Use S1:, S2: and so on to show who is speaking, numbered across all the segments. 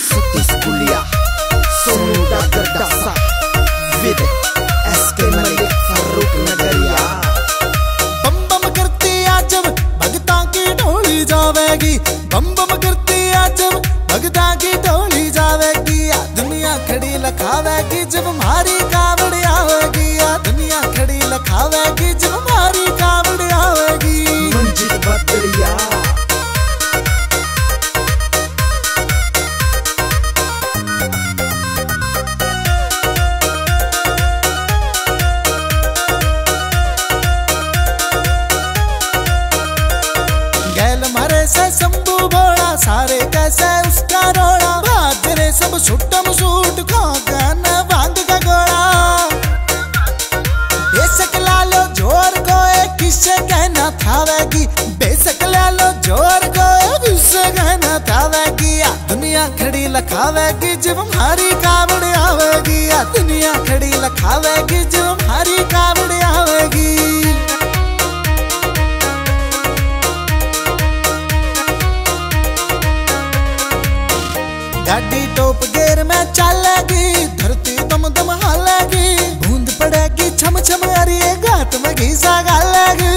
S1: Satish Gulia Sonu Dagar Dasa with SK Malik Farooq नगरिया।
S2: बम बम करती आज जब भगता की डोली जावेगी, बम बम करती आज जब भगता की डोली जावेगी। दुनिया खड़ी लखावेगी जब हमारी कावड़ आवेगी, दुनिया खड़ी लखावेगी जब हमारी कावड़ आवेगी।
S1: मंजिल बदलिया
S2: मरे से शंभू भोला सारे कैसे उसका रोड़ा, बाजरे सब छुट्टम छूट खोगन भांग का गोड़ा। बेशक ला लो जोर को किससे कहना थावेगी, बेशक ला लो जोर को किससे कहना थावेगी। दुनिया खड़ी लखावेगी जब हमारी कावड़ आवेगी, दुनिया खड़ी लखावेगी जब हमारी कावड़ आवेगी। गाड़ी टॉप गेयर में चलेगी, धरती दम दम हालेगी, बूंद पड़ेगी छम छम अरे घाट में घीसा गालेगी।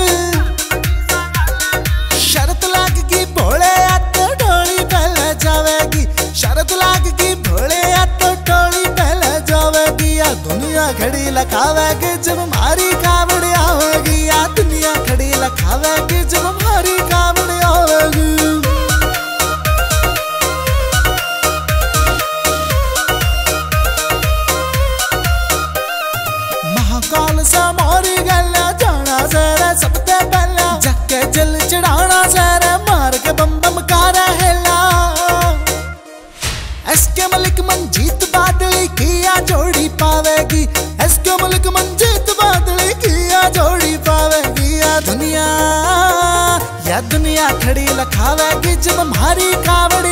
S2: शरत लागगी भोले तो डोली पहले जावेगी, शरत लागगी भोले तो डोली पहले जावेगी। दुनिया खड़ी लखावेगी जब हमारी कावड़ आवेगी, दुनिया खड़ी लखावेगी जब हमारी कावड़ आवेगी। काल सा मोरी गला जाना सर सबसे पहला, जक्के जल चढ़ाना सर मार के बम बम कारा हेला। एसके मलिक मंजीत बादली किया जोड़ी पावेगी, एसके मलिक मंजीत बादली किया जोड़ी पावेगी। या दुनिया खड़ी लखावेगी जब हमारी कावड़